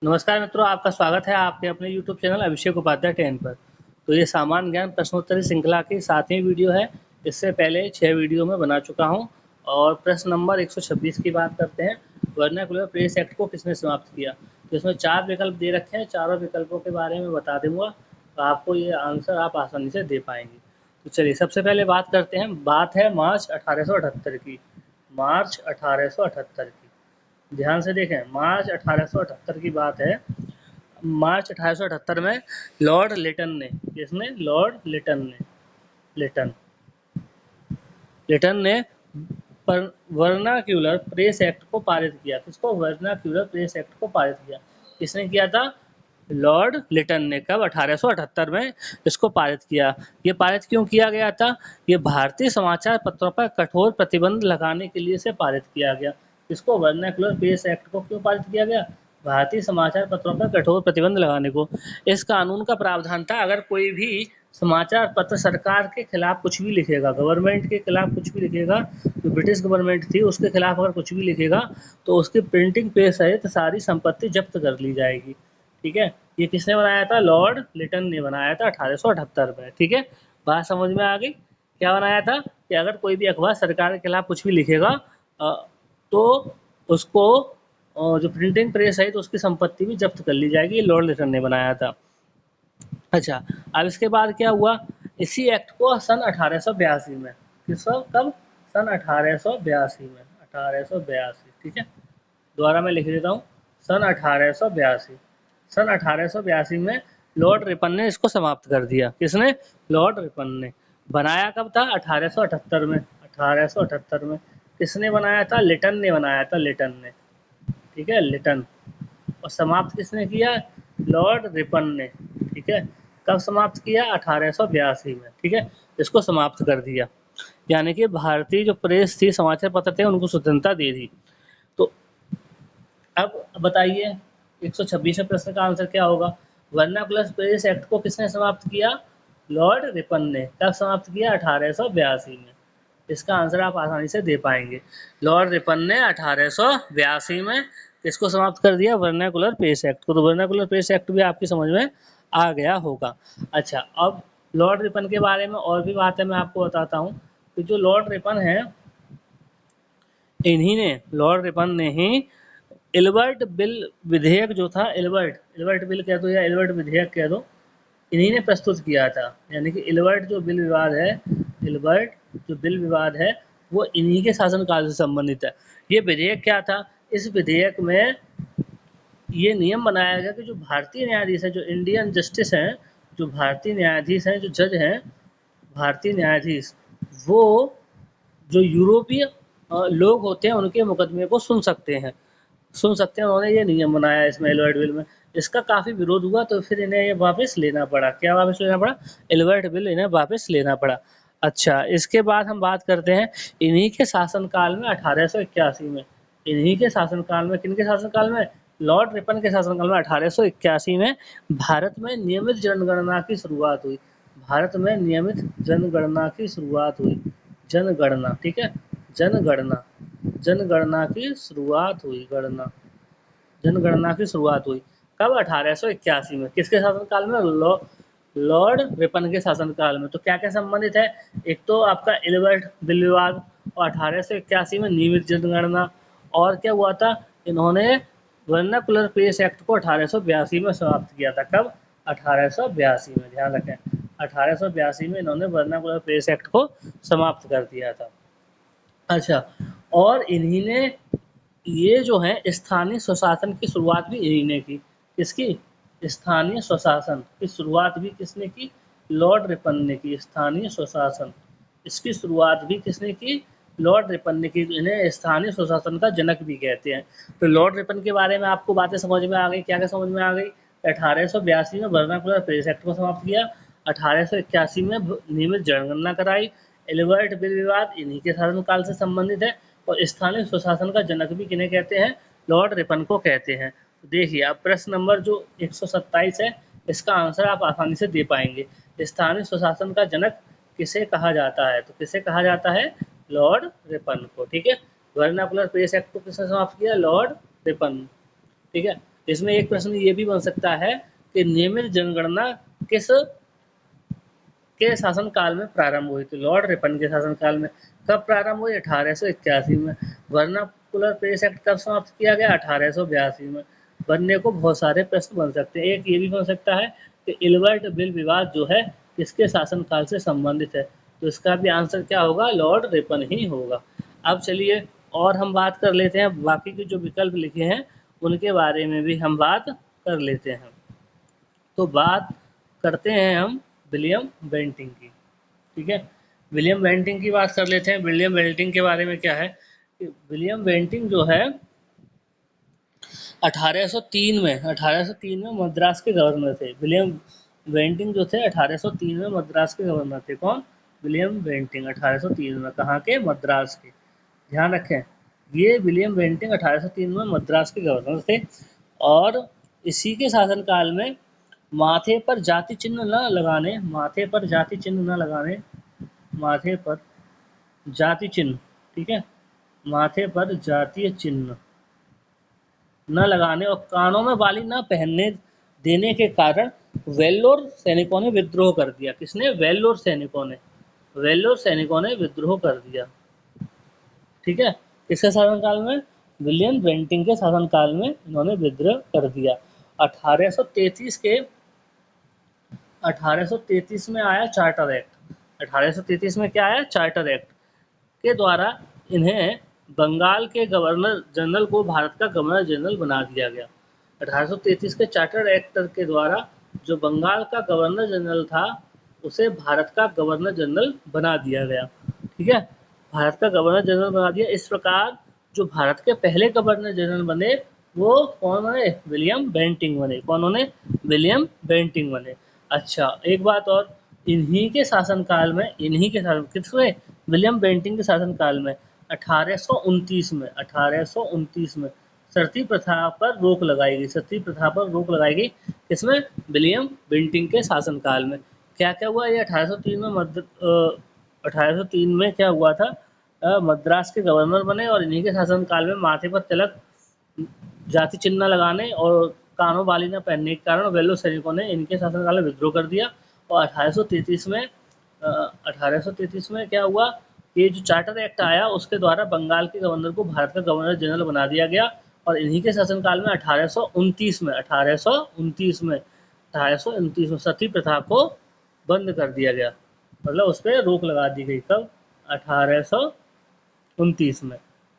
नमस्कार मित्रों, आपका स्वागत है आपके अपने यूट्यूब चैनल अभिषेक उपाध्याय 10 पर। तो ये सामान्य ज्ञान प्रश्नोत्तरी श्रृंखला की 7वीं वीडियो है। इससे पहले 6 वीडियो में बना चुका हूँ और प्रश्न नंबर 126 की बात करते हैं। वर्नाक्युलर प्रेस एक्ट को किसने समाप्त किया? तो इसमें 4 विकल्प दे रखे हैं, चारों विकल्पों के बारे में बता दूंगा, तो आपको ये आंसर आप आसानी से दे पाएंगे। तो चलिए सबसे पहले बात करते हैं। बात है मार्च 1878 की। मार्च 1878 की, ध्यान से देखें, मार्च 1878 की बात है। मार्च 1878 में लॉर्ड लिटन ने, किसने? लॉर्ड लिटन ने, लिटन लिटन ने वर्नाक्यूलर प्रेस एक्ट को पारित किया। किसको? वर्नाक्यूलर प्रेस एक्ट को पारित किया। किसने किया था? लॉर्ड लिटन ने। कब? 1878 में इसको पारित किया। ये पारित क्यों किया गया था? ये भारतीय समाचार पत्रों पर कठोर प्रतिबंध लगाने के लिए से पारित किया गया। इसको वर्नाक्युलर प्रेस एक्ट को क्यों पारित किया गया? भारतीय समाचार पत्रों पर कठोर प्रतिबंध लगाने को। इस कानून का प्रावधान था, अगर कोई भी समाचार पत्र सरकार के खिलाफ कुछ भी लिखेगा, गवर्नमेंट के खिलाफ कुछ भी लिखेगा, जो ब्रिटिश गवर्नमेंट थी उसके खिलाफ अगर कुछ भी लिखेगा तो उसकी प्रिंटिंग प्रेस सहित सारी संपत्ति जब्त कर ली जाएगी। ठीक है, ये किसने बनाया था? लॉर्ड लिटन ने बनाया था 1878 में। ठीक है, बात समझ में आ गई? क्या बनाया था कि अगर कोई भी अखबार सरकार के खिलाफ कुछ भी लिखेगा तो उसको जो प्रिंटिंग प्रेस है तो उसकी संपत्ति भी जब्त कर ली जाएगी। ये लॉर्ड लिटन ने बनाया था। अच्छा, अब इसके बाद क्या हुआ? इसी एक्ट को सन 1882 में, कब? सन 1882 में, 1882। ठीक है, दोबारा मैं लिख देता हूँ, सन 1882। सन 1882 में लॉर्ड रिपन ने इसको समाप्त कर दिया। किसने? लॉर्ड रिपन ने। बनाया कब था? 1878 में। 1878 में किसने बनाया था? लिटन ने बनाया था, लिटन ने। ठीक है, लिटन। और समाप्त किसने किया? लॉर्ड रिपन ने। ठीक है, कब समाप्त किया? 1882 में। ठीक है, इसको समाप्त कर दिया, यानी कि भारतीय जो प्रेस थी, समाचार पत्र थे, उनको स्वतंत्रता दे दी। तो अब बताइए 126वें प्रश्न का आंसर क्या होगा? वर्नाकुलर प्रेस एक्ट को किसने समाप्त किया? लॉर्ड रिपन ने। कब समाप्त किया? 1882 में। इसका आंसर आप आसानी से दे पाएंगे। लॉर्ड रिपन ने 1882 में इसको समाप्त कर दिया, वर्नाकुलर प्रेस एक्ट को। तो वर्नाकुलर प्रेस एक्ट भी आपकी समझ में आ गया होगा। अच्छा, अब लॉर्ड रिपन के बारे में और भी बातें मैं आपको बताता हूँ कि जो लॉर्ड रिपन है, इन्हीं ने, लॉर्ड रिपन ने ही एल्बर्ट बिल विधेयक जो था, एल्बर्ट बिल कह दो या एल्बर्ट विधेयक कह दो, इन्हीं ने प्रस्तुत किया था। यानी कि एल्बर्ट जो बिल विवाद है, एल्बर्ट जो बिल विवाद है, वो इन्हीं के शासनकाल से संबंधित है। ये विधेयक क्या था? इस विधेयक में ये नियम बनाया गया कि जो भारतीय न्यायाधीश है, जो इंडियन जस्टिस हैं, जो भारतीय न्यायाधीश हैं, जो जज हैं, भारतीय न्यायाधीश, वो जो यूरोपीय लोग होते हैं उनके मुकदमे को सुन सकते हैं, सुन सकते हैं। उन्होंने ये नियम बनाया इसमें, एल्बर्ट बिल में। इसका काफ़ी विरोध हुआ तो फिर इन्हें ये वापस लेना पड़ा। क्या वापस लेना पड़ा? एल्बर्ट बिल इन्हें वापस लेना पड़ा। अच्छा, इसके बाद हम बात करते हैं इन्हीं के शासनकाल में 1881 में, इन्हीं के शासनकाल में, किनके शासनकाल में? लॉर्ड रिपन के शासनकाल में 1881 में भारत में नियमित जनगणना की शुरुआत हुई। भारत में नियमित जनगणना की शुरुआत हुई। जनगणना, ठीक है, जनगणना, जनगणना की शुरुआत हुई, गणना, जनगणना की शुरुआत हुई। कब? 1881 में। किसके शासनकाल में? लॉर्ड रिपन के शासनकाल में। तो क्या क्या संबंधित है? एक तो आपका एल्बर्ट बिल विवाद, और 1881 में नियमित जनगणना। और क्या हुआ था? इन्होंने वर्नाकुलर प्रेस एक्ट को 1882 में समाप्त किया था। कब? 1882 में, ध्यान रखें, 1882 में इन्होंने वर्नाकुलर प्रेस एक्ट को समाप्त कर दिया था। अच्छा, और इन्हीं ने ये जो है स्थानीय स्वशासन की शुरुआत भी इन्हीं ने की। किसकी? स्थानीय स्वशासन की शुरुआत भी किसने की? लॉर्ड रिपन ने की। स्थानीय स्वशासन, इसकी शुरुआत भी किसने की? लॉर्ड रिपन ने की। इन्हें स्थानीय स्वशासन का जनक भी कहते हैं। तो लॉर्ड रिपन के बारे में आपको बातें समझ में आ गई। क्या क्या समझ में आ गई? 1882 में वर्नाकुलर प्रेस एक्ट को समाप्त किया, 1881 में नियमित जनगणना कराई, एल्बर्ट बिल विवाद इन्हीं के शासनकाल से संबंधित है, और स्थानीय स्वशासन का जनक भी किन्हें कहते हैं? लॉर्ड रिपन को कहते हैं। तो देखिए, अब प्रश्न नंबर जो 127 है, इसका आंसर आप आसानी से दे पाएंगे। स्थानीय स्वशासन का जनक किसे कहा जाता है? तो किसे कहा जाता है? लॉर्ड रिपन को। ठीक है, वर्नाकुलर प्रेस एक्ट को किसने समाप्त किया? Lord Ripon. ठीक है, इसमें एक प्रश्न ये भी बन सकता है कि नियमित जनगणना किस के शासनकाल में प्रारंभ हुई थी। लॉर्ड रिपन के शासनकाल में। कब प्रारंभ हुई? 1881 में। वर्नाकुलर पेस एक्ट कब समाप्त किया गया? 1882 में। बनने को बहुत सारे प्रश्न बन सकते हैं। एक ये भी बन सकता है कि इल्बर्ट बिल विवाद जो है किसके शासनकाल से संबंधित है, तो इसका भी आंसर क्या होगा? लॉर्ड रिपन ही होगा। अब चलिए और हम बात कर लेते हैं, बाकी के जो विकल्प लिखे हैं उनके बारे में भी हम बात कर लेते हैं। तो बात करते हैं हम विलियम बेंटिंक की। ठीक है, विलियम बेंटिंक की बात कर लेते हैं। विलियम बेंटिंक के बारे में क्या है कि विलियम बेंटिंक जो है 1803 में मद्रास के गवर्नर थे। विलियम बेंटिंक जो थे 1803 में मद्रास के गवर्नर थे। कौन? विलियम बेंटिंक 1803 में। कहाँ के? मद्रास के। ध्यान रखें, ये विलियम बेंटिंक 1803 में मद्रास के गवर्नर थे और इसी के शासनकाल में माथे पर जाति चिन्ह न लगाने, माथे पर जाति चिन्ह न लगाने, माथे पर जाति चिन्ह, ठीक है, माथे पर जातीय चिन्ह न लगाने और कानों में बाली न पहनने देने के कारण वेल्लोर सैनिकों ने विद्रोह कर दिया। किसने? वेल्लोर सैनिकों ने। वेल्लोर सैनिकों ने विद्रोह कर दिया। ठीक है, किसके शासनकाल में? विलियम बेंटिंक के शासनकाल में इन्होंने विद्रोह कर दिया। 1833 में आया चार्टर एक्ट। 1833 में क्या आया? चार्टर एक्ट के द्वारा इन्हें बंगाल के गवर्नर जनरल को भारत का गवर्नर जनरल बना दिया गया। 1833 के चार्टर एक्ट के द्वारा जो बंगाल का गवर्नर जनरल था उसे भारत का गवर्नर जनरल बना दिया गया। ठीक है, भारत का गवर्नर जनरल बना दिया। इस प्रकार जो भारत के पहले गवर्नर जनरल बने वो कौन बने? विलियम बेंटिंक बने। कौन बने? विलियम बेंटिंक बने। अच्छा, एक बात और, इन्हीं के शासनकाल में, इन्हीं के शासन किसमें? विलियम बेंटिंक के शासनकाल में 1829 में सती प्रथा पर रोक लगाई गई। सती प्रथा पर रोक लगाई गई किसमें? विलियम बेंटिंक के शासनकाल में। क्या क्या हुआ? ये 1803 में क्या हुआ था? मद्रास के गवर्नर बने और इन्हीं के शासनकाल में माथे पर तिलक, जाति चिन्ह लगाने और कानों बाली न पहनने के कारण वेल्लो सैनिकों ने इनके शासनकाल में विद्रोह कर दिया। और 1833 में क्या हुआ? ये जो चार्टर एक्ट आया उसके द्वारा बंगाल के गवर्नर को भारत का गवर्नर जनरल बना दिया गया और इन्हीं के शासनकाल में 1829 में सती प्रथा को बंद कर दिया गया, मतलब उस पर रोक लगा दी गई। कब? 1829 में।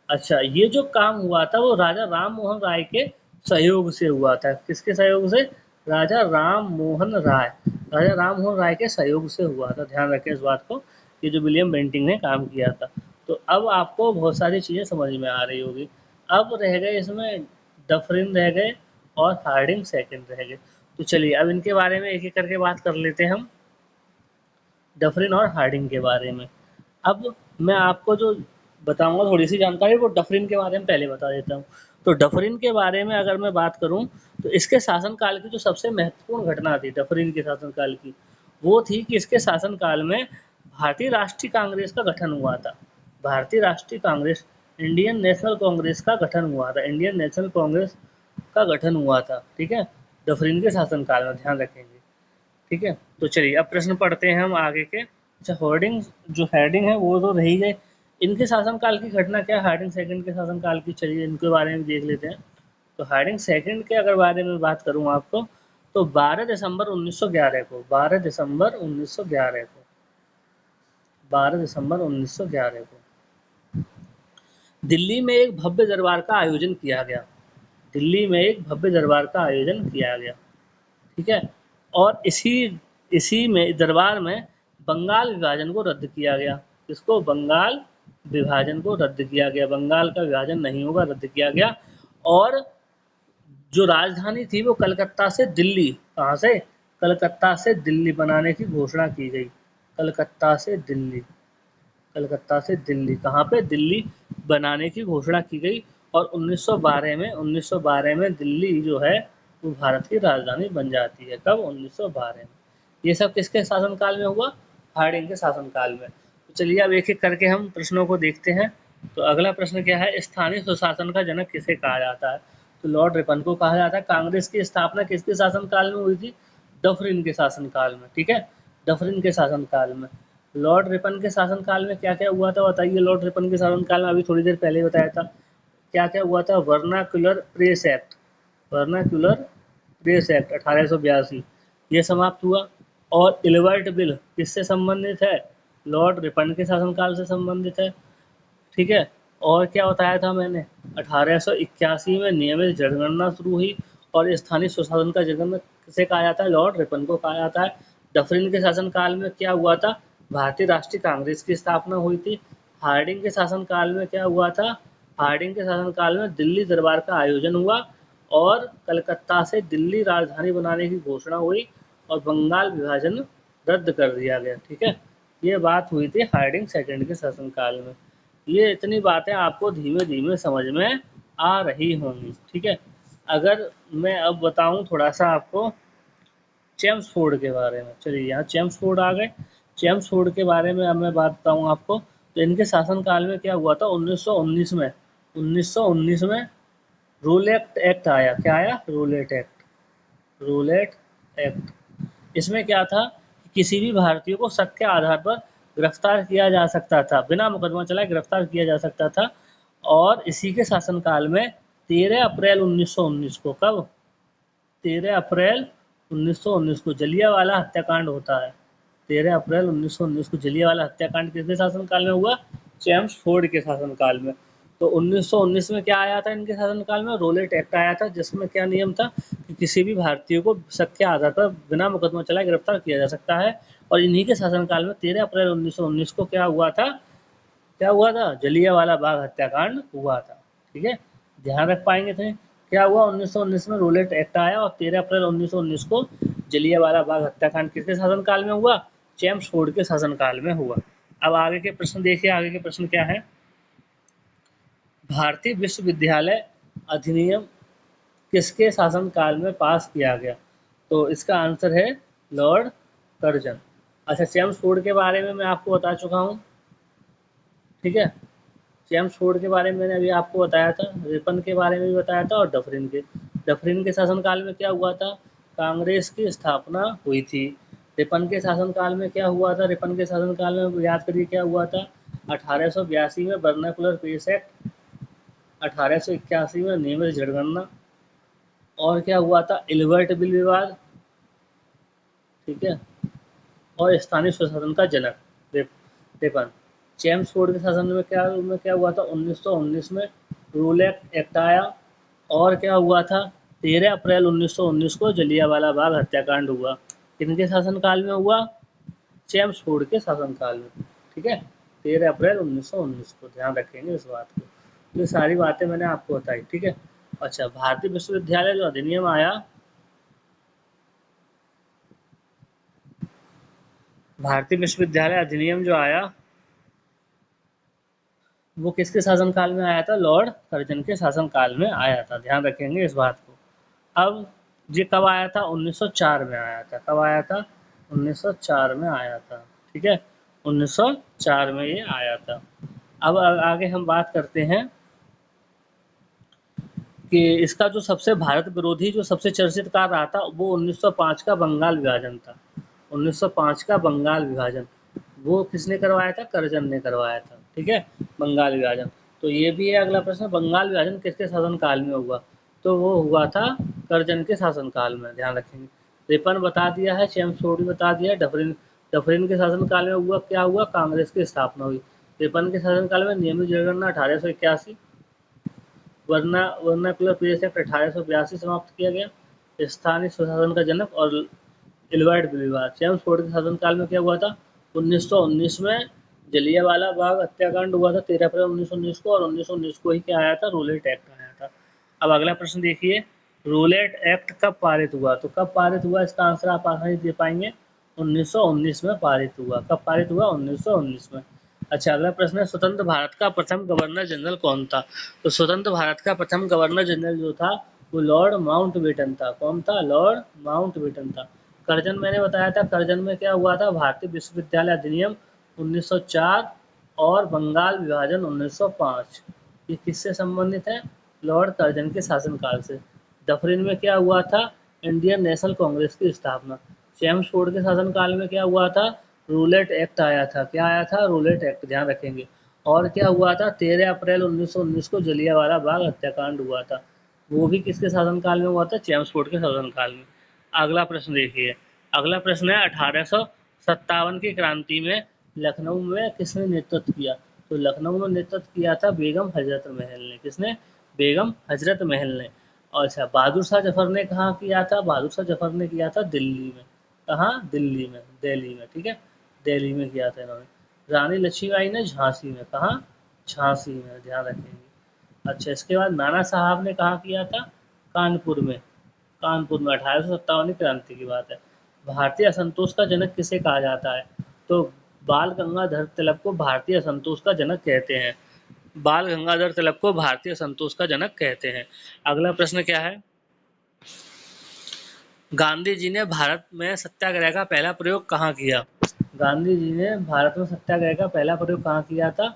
अच्छा, ये जो काम हुआ था वो राजा राम मोहन राय के सहयोग से हुआ था। किसके सहयोग से? राजा राम मोहन राय, राजा राम मोहन राय के सहयोग से हुआ था। ध्यान रखें इस बात को, ये जो विलियम बेंटिंक ने काम किया था। तो अब आपको बहुत सारी चीज़ें समझ में आ रही होगी। अब रह गए इसमें डफरिन रह गए और हार्डिंग सेकंड रह गए। तो चलिए अब इनके बारे में एक एक करके बात कर लेते हैं हम, डफरिन और हार्डिंग के बारे में। अब मैं आपको जो बताऊंगा थोड़ी सी जानकारी, वो डफरिन के बारे में पहले बता देता हूँ। तो डफरिन के बारे में अगर मैं बात करूं तो इसके शासनकाल की जो सबसे महत्वपूर्ण घटना थी डफरिन के शासनकाल की, वो थी कि इसके शासनकाल में भारतीय राष्ट्रीय कांग्रेस का गठन हुआ था। भारतीय राष्ट्रीय कांग्रेस, इंडियन नेशनल कांग्रेस का गठन हुआ था। इंडियन नेशनल कांग्रेस का गठन हुआ था। ठीक है, डफरिन के शासनकाल में, ध्यान रखेंगे। ठीक है, तो चलिए अब प्रश्न पढ़ते हैं हम आगे के। अच्छा, हार्डिंग जो हेडिंग है वो तो रही गए। इनके शासनकाल की घटना क्या है? हार्डिंग सेकंड के शासनकाल की, चलिए इनके बारे में देख लेते हैं। तो हार्डिंग सेकंड के अगर बारे में बात करूं आपको, तो 12 दिसंबर 1911 को, 12 दिसंबर 1911 को, 12 दिसंबर 1911 को दिल्ली में एक भव्य दरबार का आयोजन किया गया। दिल्ली में एक भव्य दरबार का आयोजन किया गया। ठीक है, और इसी इसी में दरबार में बंगाल विभाजन को रद्द किया गया। किसको? बंगाल विभाजन को रद्द किया गया। बंगाल का विभाजन नहीं होगा, रद्द किया गया। और जो राजधानी थी वो कलकत्ता से दिल्ली, कहाँ से? कलकत्ता से दिल्ली बनाने की घोषणा की गई। कलकत्ता से दिल्ली, कलकत्ता से दिल्ली, कहाँ पे? दिल्ली बनाने की घोषणा की गई। और 1912 में दिल्ली जो है वो भारत की राजधानी बन जाती है। कब? 1912 में। ये सब किसके शासनकाल में हुआ? हार्डिंग के शासनकाल में। तो चलिए अब एक एक करके हम प्रश्नों को देखते हैं। तो अगला प्रश्न क्या है? स्थानीय सुशासन का जनक किसे कहा जाता है? तो लॉर्ड रिपन को कहा जाता है। कांग्रेस की स्थापना किसके शासनकाल में हुई थी? डफरिन के शासनकाल में, ठीक है, डफरिन के शासनकाल में। लॉर्ड रिपन के शासनकाल में क्या क्या हुआ था बताइए? लॉर्ड रिपन के शासनकाल में अभी थोड़ी देर पहले बताया था, क्या क्या हुआ था? Vernacular press act, vernacular press act 1882 ये समाप्त हुआ। और इलवर्ट बिल किससे संबंधित है? लॉर्ड रिपन के शासनकाल से संबंधित है, ठीक है। और क्या बताया था मैंने? 1881 में नियमित जनगणना शुरू हुई और स्थानीय स्वशासन का जन्म किसे कहा जाता है? लॉर्ड रिपन को कहा जाता है। डफरिन के शासनकाल में क्या हुआ था? भारतीय राष्ट्रीय कांग्रेस की स्थापना हुई थी। हार्डिंग के शासनकाल में क्या हुआ था? हार्डिंग के शासनकाल में दिल्ली दरबार का आयोजन हुआ और कलकत्ता से दिल्ली राजधानी बनाने की घोषणा हुई और बंगाल विभाजन रद्द कर दिया गया, ठीक है। ये बात हुई थी हार्डिंग सेकंड के शासनकाल में। ये इतनी बातें आपको धीमे धीमे समझ में आ रही होंगी, ठीक है। अगर मैं अब बताऊं थोड़ा सा आपको चेम्सफोर्ड के बारे में, चलिए यहाँ चेम्सफोर्ड आ गए। चेम्सफोर्ड के बारे में अब मैं बात बताऊं आपको, तो इनके शासनकाल में क्या हुआ था? 1919 में, 1919 में रूलेट एक्ट आया। क्या आया? Roulette act, roulette act. इसमें क्या था कि किसी भी भारतीय को शक के आधार पर गिरफ्तार किया जा सकता था, बिना मुकदमा चलाए गिरफ्तार किया जा सकता था। और इसी के शासनकाल में 13 अप्रैल 1919 को, कब? 13 अप्रैल 1919 को जलियांवाला हत्याकांड होता है। 13 अप्रैल 1919 को जलियांवाला हत्याकांड किसके शासनकाल में हुआ? चेम्सफोर्ड के शासनकाल में। तो 1919 में क्या आया था इनके शासनकाल में? रोलेट एक्ट आया था, जिसमें क्या नियम था कि किसी भी भारतीय को शक के आधार पर बिना मुकदमा चलाए गिरफ्तार किया जा सकता है। और इन्हीं के शासनकाल में 13 अप्रैल 1919 को क्या हुआ था? क्या हुआ था? जलियांवाला बाग हत्याकांड हुआ था, ठीक है। ध्यान रख पाएंगे थे क्या हुआ? 1919 में रूलेट एक्ट आया और 13 अप्रैल 1919 को जलियांवाला बाग हत्याकांड किसके शासनकाल में हुआ? चेम्सफोर्ड के शासनकाल में हुआ। अब आगे के प्रश्न देखिए, आगे के प्रश्न क्या है? भारतीय विश्वविद्यालय अधिनियम किसके शासनकाल में पास किया गया? तो इसका आंसर है लॉर्ड कर्जन। अच्छा, चेम्सफोर्ड के बारे में मैं आपको बता चुका हूँ, ठीक है। चेम्सफोर्ड के बारे में मैंने अभी आपको बताया था, रिपन के बारे में भी बताया था और डफरिन के शासनकाल में क्या हुआ था? कांग्रेस की स्थापना हुई थी। रिपन के शासनकाल में क्या हुआ था? रिपन के शासनकाल में याद करिए क्या हुआ था? 1882 में वर्नाकुलर पीस एक्ट, 1881 में नियमित जनगणना, और क्या हुआ था? इलबर्ट बिल विवाद, ठीक है, और स्थानीय स्वशासन का जनक रिपन। चेम्सफोर्ड के शासन में क्या हुआ था? 1919 में रूल एक्ट आया और क्या हुआ था? 13 अप्रैल 1919 को जलियांवाला बाग हत्याकांड हुआ। किनके शासनकाल में हुआ? चेम्सफोर्ड के शासनकाल में, ठीक है, 13 अप्रैल 1919 को। ध्यान रखेंगे इस बात को। ये सारी बातें मैंने आपको बताई, ठीक है। अच्छा, भारतीय विश्वविद्यालय जो अधिनियम आया, भारतीय विश्वविद्यालय अधिनियम जो आया वो किसके शासनकाल में आया था? लॉर्ड कर्जन के शासनकाल में आया था। ध्यान रखेंगे इस बात को। अब ये कब आया था? 1904 में आया था। कब आया था? 1904 में आया था, ठीक है, 1904 में ये आया था। अब आगे हम बात करते हैं कि इसका जो सबसे भारत विरोधी जो सबसे चर्चित कार्य रहा था वो 1905 का बंगाल विभाजन था। 1905 का बंगाल विभाजन, वो किसने करवाया था? कर्जन ने करवाया था, ठीक है, बंगाल विभाजन। तो ये भी है अगला प्रश्न, बंगाल विभाजन किसके शासनकाल में हुआ? तो वो हुआ था कर्जन के शासनकाल में। ध्यान रखेंगे। रिपन बता दिया है, चेम्सफोर्ड बता दिया है, डफरिन डफरिन के शासनकाल में हुआ क्या हुआ? कांग्रेस की स्थापना हुई। रिपन के शासनकाल में नियमित जनगणना 1881, वर्नाकुलर पीरियड एक्ट 1882 समाप्त किया गया। स्थानीय स्वशासन का जनक और इलवर्ट विवाद। चेम्सफोर्ड के शासनकाल में क्या हुआ था? 1919 में जलियांवाला बाग हत्याकांड हुआ था 13 अप्रैल 1919 को, और 1919 को ही क्या आया था? रूलेट एक्ट आया था। अब अगला प्रश्न देखिए, रूलेट एक्ट कब पारित हुआ? तो कब पारित हुआ इसका आंसर आप आसानी दे पाएंगे, 1919 में पारित हुआ। कब पारित हुआ? 1919 में। अच्छा, अगला प्रश्न है, स्वतंत्र भारत का प्रथम गवर्नर जनरल कौन था? तो स्वतंत्र भारत का प्रथम गवर्नर जनरल जो था वो लॉर्ड माउंटबेटन था। कौन था? लॉर्ड माउंटबेटन था। कर्जन मैंने बताया था, कर्जन में क्या हुआ था? भारतीय विश्वविद्यालय अधिनियम 1904 और बंगाल विभाजन 1905। ये किससे संबंधित है? लॉर्ड कर्जन के शासनकाल से। डफरिन में क्या हुआ था? इंडियन नेशनल कांग्रेस की स्थापना। चेम्सफोर्ड के शासनकाल में क्या हुआ था? रूलेट एक्ट आया था। क्या आया था? रूलेट एक्ट, ध्यान रखेंगे। और क्या हुआ था? 13 अप्रैल 1919 को जलियांवाला बाग हत्याकांड हुआ था। वो भी किसके शासनकाल में हुआ था? चेम्सफोर्ड के शासनकाल में। अगला प्रश्न देखिए। अगला प्रश्न है 1857 की क्रांति में लखनऊ में किसने नेतृत्व किया? तो लखनऊ में नेतृत्व किया था बेगम हजरत महल ने। किसने? बेगम हजरत महल ने। अच्छा, बहादुर शाह जफर ने कहाँ किया था? बहादुर शाह जफर ने किया था दिल्ली में। कहाँ? दिल्ली में, दिल्ली में, ठीक है, दिल्ली में किया था इन्होंने। रानी लक्ष्मीबाई ने झांसी में। कहाँ? झांसी में, ध्यान रखेंगे। अच्छा, इसके बाद नाना साहब ने कहाँ किया था? कानपुर में। कानपुर में 1857 की क्रांति की बात है। भारतीय असंतोष का जनक किसे कहा जाता है? तो बाल गंगाधर तिलक को भारतीय असंतोष का जनक कहते हैं। बाल गंगाधर तिलक को भारतीय संतोष का जनक कहते हैं। अगला प्रश्न क्या है? गांधी जी ने भारत में सत्याग्रह का पहला प्रयोग कहाँ किया? गांधी जी ने भारत में सत्याग्रह का पहला प्रयोग कहाँ किया था?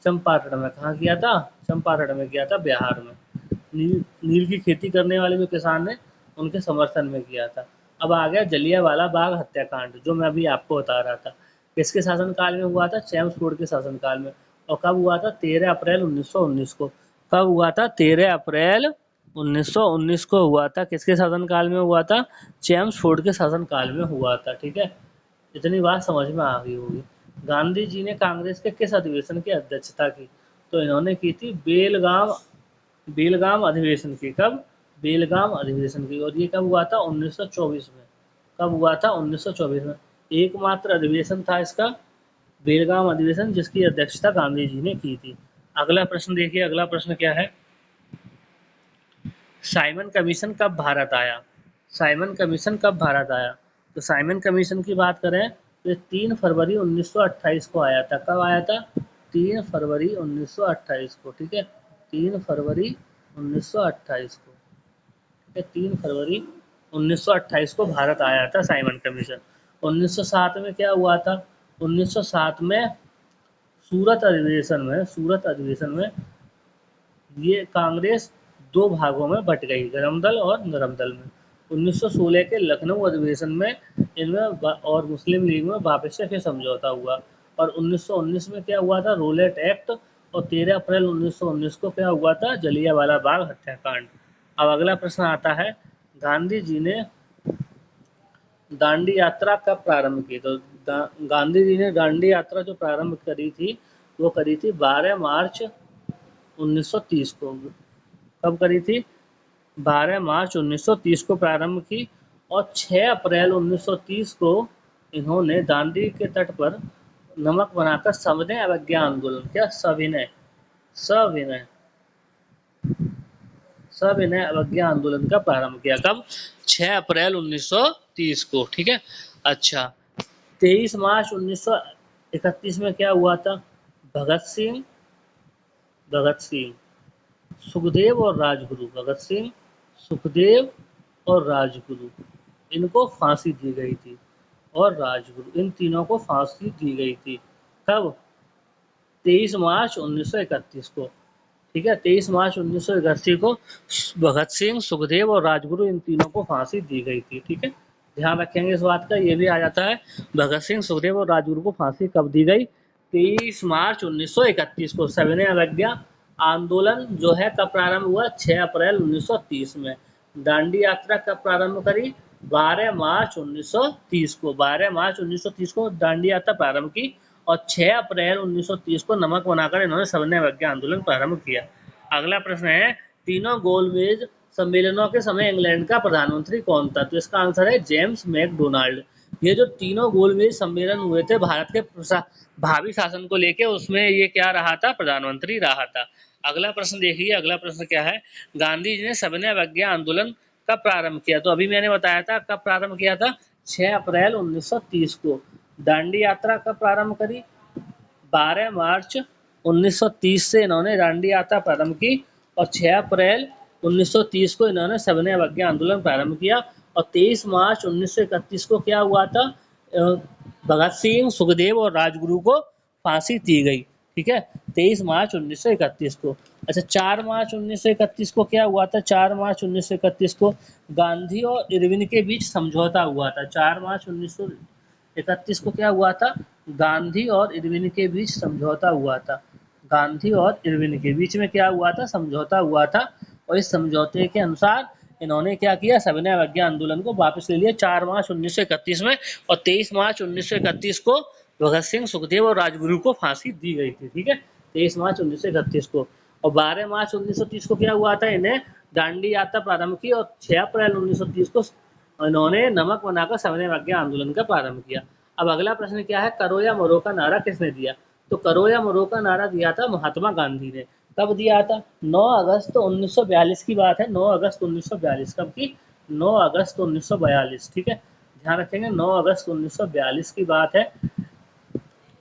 चंपारण में। कहाँ किया था? चंपारण में किया था, बिहार में। नील की खेती करने वाले जो किसान ने, उनके समर्थन में किया था। अब आ गया जलियांवाला बाग हत्याकांड, जो मैं अभी आपको बता रहा था। किसके शासनकाल में हुआ था? चेम्सफोर्ड के शासनकाल में। और कब हुआ था? 13 अप्रैल 1919 को। कब हुआ था? 13 अप्रैल 1919 को हुआ था। किसके शासनकाल में हुआ था? चेम्सफोर्ड के शासनकाल में हुआ था। ठीक है, इतनी बात समझ में आ गई होगी। गांधी जी ने कांग्रेस के किस अधिवेशन की अध्यक्षता की? तो इन्होंने की थी बेलगाम बेलगाम अधिवेशन की। कब? बेलगाम अधिवेशन की। और ये कब हुआ था? 1924 में। कब हुआ था? 1924 में। एकमात्र अधिवेशन था इसका, बेलगाम अधिवेशन, जिसकी अध्यक्षता गांधी जी ने की थी। अगला प्रश्न देखिए। अगला प्रश्न क्या है? साइमन कमीशन कब भारत आया? साइमन कमीशन कब भारत आया? तो साइमन कमीशन की बात करें तो 3 फरवरी 1928 को आया था। कब आया था? 3 फरवरी 1928 को। ठीक है, 3 फरवरी 1928 को। ठीक है, 3 फरवरी 1928 को भारत आया था साइमन कमीशन। 1907 में क्या हुआ था? 1907 में सूरत अधिवेशन में ये कांग्रेस दो भागों में बट गई, गरम दल और नरम दल में। 1916 के लखनऊ अधिवेशन में इनमें और मुस्लिम लीग में वापस से फिर समझौता हुआ। और 1919 में क्या हुआ था? Roulette act. और 13 अप्रैल 1919 को क्या हुआ था? जलियांवाला बाग हत्याकांड। अब अगला प्रश्न आता है, गांधी जी ने दांडी यात्रा कब प्रारंभ की? तो गांधी जी ने दांडी यात्रा जो प्रारंभ करी थी, वो करी थी 12 मार्च 1930 को। कब करी थी? 12 मार्च 1930 को प्रारंभ की। और 6 अप्रैल 1930 को इन्होंने दांडी के तट पर नमक बनाकर सविनय अवज्ञा आंदोलन, क्या सविनय सविनय सविनय अवज्ञा आंदोलन का प्रारंभ किया। कब? 6 अप्रैल 1930 को। ठीक है, अच्छा, 23 मार्च 1931 में क्या हुआ था? भगत सिंह सुखदेव और राजगुरु, भगत सिंह, सुखदेव और राजगुरु, इनको फांसी दी गई थी। और राजगुरु, इन तीनों को फांसी दी गई थी। कब? 23 मार्च 1931 को। ठीक है, 23 मार्च 1931 को भगत सिंह, सुखदेव और राजगुरु, इन तीनों को फांसी दी गई थी। ठीक है, ध्यान रखेंगे इस बात का। ये भी आ जाता है, भगत सिंह, सुखदेव और राजगुरु को फांसी कब दी गई? 23 मार्च 1931 को। सविनय अवज्ञा आंदोलन जो है कब प्रारंभ हुआ? 6 अप्रैल 1930 में। दांडी यात्रा कब प्रारंभ करी? 12 मार्च 1930 को। 12 मार्च 1930 को दांडी यात्रा प्रारंभ की। और 6 अप्रैल 1930 को नमक बनाकर इन्होंने सविनय अवज्ञा आंदोलन प्रारंभ किया। अगला प्रश्न है, तीनों गोलमेज सम्मेलनों के समय इंग्लैंड का प्रधानमंत्री कौन था? तो इसका आंसर है जेम्स मैकडोनाल्ड। ये जो तीनों गोलमेज सम्मेलन हुए थे भारत के भावी शासन को लेके, उसमें ये क्या रहा था? प्रधानमंत्री रहा था। अगला प्रश्न देखिए। अगला प्रश्न क्या है? गांधी जी ने सविनय अवज्ञा आंदोलन कब प्रारंभ किया? तो अभी मैंने बताया था कब प्रारंभ किया था, 6 अप्रैल 1930 को। दांडी यात्रा कब प्रारंभ करी? 12 मार्च 1930 से इन्होंने दांडी यात्रा प्रारंभ की। और 6 अप्रैल 1930 को इन्होंने सविनय अवज्ञा आंदोलन प्रारंभ किया। और 23 मार्च 1931 को क्या हुआ था? भगत सिंह, सुखदेव और राजगुरु को फांसी दी गई। ठीक है, 23 मार्च 1931 को। अच्छा, 4 मार्च 1931 को क्या हुआ था? 4 मार्च 1931 को गांधी और इरविन के बीच समझौता हुआ था। 4 मार्च 1931 को क्या हुआ था? गांधी और इरविन के बीच समझौता हुआ था। गांधी और इरविन के बीच में क्या हुआ था? समझौता हुआ था। और इस समझौते के अनुसार इन्होंने क्या किया? सविनय अवज्ञा आंदोलन को वापस ले लिया 4 मार्च 1931 में। और 23 मार्च 1931 को भगत सिंह, सुखदेव और राजगुरु को फांसी दी गई थी। ठीक है, 23 मार्च 1931 को। और 12 मार्च 1930 को क्या हुआ था? इन्हें दांडी यात्रा प्रारंभ की और 6 अप्रैल 1930 को इन्होंने नमक बनाकर सविनय अवज्ञा आंदोलन का प्रारंभ किया। अब अगला प्रश्न क्या है? करो या मरो का नारा किसने दिया? तो करो या मरो का नारा दिया था महात्मा गांधी ने। कब दिया था? 9 अगस्त 1942 की बात है। 9 अगस्त 1942 कब की? 9 अगस्त 1942। ठीक है, ध्यान रखेंगे, 9 अगस्त 1942 की बात है,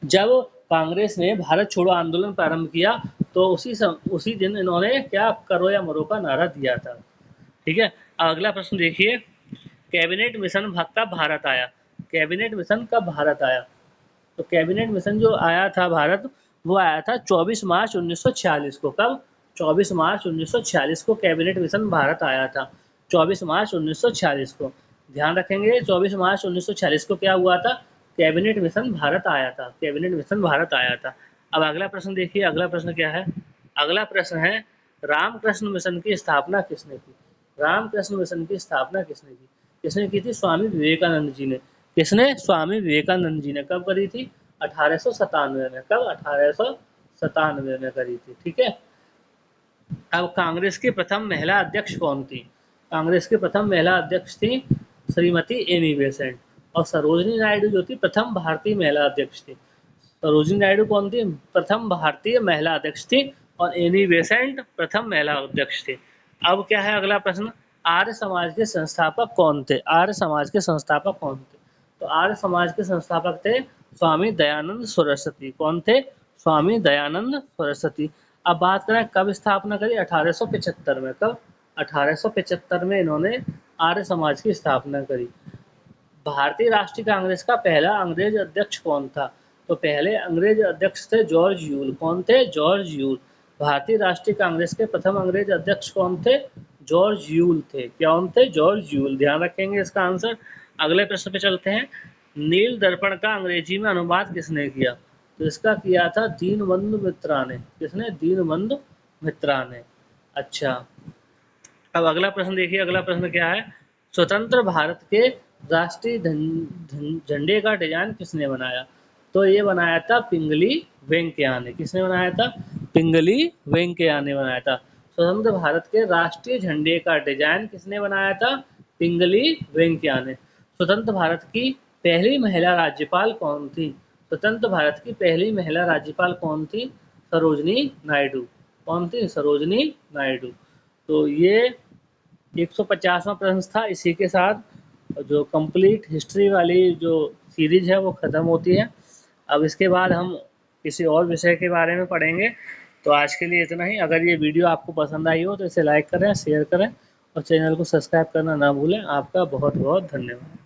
जब कांग्रेस ने भारत छोड़ो आंदोलन प्रारंभ किया। तो उसी दिन इन्होंने क्या करो या मरो का नारा दिया था। ठीक है, अगला प्रश्न देखिए, कैबिनेट मिशन कब भारत आया? कैबिनेट मिशन कब भारत आया? तो कैबिनेट मिशन जो आया था भारत, वो आया था 24 मार्च 1946 को। कब? 24 मार्च 1946 को कैबिनेट मिशन भारत आया था। 24 मार्च 1946 को ध्यान रखेंगे। 24 मार्च 1946 को क्या हुआ था? कैबिनेट मिशन भारत आया था। कैबिनेट मिशन भारत आया था। अब अगला प्रश्न देखिए, अगला प्रश्न क्या है? अगला प्रश्न है, रामकृष्ण मिशन की स्थापना किसने की? रामकृष्ण मिशन की स्थापना किसने की? किसने की थी? स्वामी विवेकानंद जी ने। किसने? स्वामी विवेकानंद जी ने। कब करी थी? 1897 में। कब? 1897 में करी थी। ठीक है, अब कांग्रेस की प्रथम महिला अध्यक्ष कौन थी? कांग्रेस की प्रथम महिला अध्यक्ष थी श्रीमती एनी बेसेंट। और सरोजिनी नायडू जो थी प्रथम भारतीय महिला अध्यक्ष थी। सरोजिनी नायडू कौन थी? प्रथम भारतीय महिला अध्यक्ष थी। और एनी बेसेंट प्रथम महिला अध्यक्ष थी। अब क्या है अगला प्रश्न? आर्य समाज के संस्थापक कौन थे? आर्य समाज के संस्थापक कौन थे? तो आर्य समाज के संस्थापक थे स्वामी दयानंद सरस्वती। कौन थे? स्वामी दयानंद सरस्वती। अब बात करें कब स्थापना करी? 1875 में। कब? 1875 में इन्होंने आर्य समाज की स्थापना करी। भारतीय राष्ट्रीय कांग्रेस का पहला अंग्रेज अध्यक्ष कौन था? तो पहले अंग्रेज अध्यक्ष थे जॉर्ज यूल। कौन थे? George Yule. भारतीय राष्ट्रीय कांग्रेस के प्रथम अंग्रेज अध्यक्ष कौन थे? जॉर्ज यूल थे। कौन थे? George Yule. ध्यान रखेंगे इसका आंसर। अगले प्रश्न पे चलते हैं, नील दर्पण का अंग्रेजी में अनुवाद किसने किया? तो इसका किया था दीनबंधु मित्रा ने। किसने? दीनबंधु मित्रा ने। अच्छा, अब अगला प्रश्न देखिए, अगला प्रश्न क्या है? स्वतंत्र भारत के राष्ट्रीय झंडे का डिजाइन किसने बनाया? तो ये बनाया था पिंगली वेंकैया ने। किसने बनाया था? पिंगली वेंकैया ने बनाया था। स्वतंत्र भारत के राष्ट्रीय झंडे का डिजाइन किसने बनाया था? पिंगली वेंकैया ने। स्वतंत्र भारत की पहली महिला राज्यपाल कौन थी? स्वतंत्र भारत की पहली महिला राज्यपाल कौन थी? सरोजनी नायडू। कौन थी? सरोजनी नायडू। तो ये 150वां प्रश्न था। इसी के साथ जो कंप्लीट हिस्ट्री वाली जो सीरीज है वो ख़त्म होती है। अब इसके बाद हम किसी और विषय के बारे में पढ़ेंगे। तो आज के लिए इतना ही। अगर ये वीडियो आपको पसंद आई हो तो इसे लाइक करें, शेयर करें और चैनल को सब्सक्राइब करना ना भूलें। आपका बहुत बहुत धन्यवाद।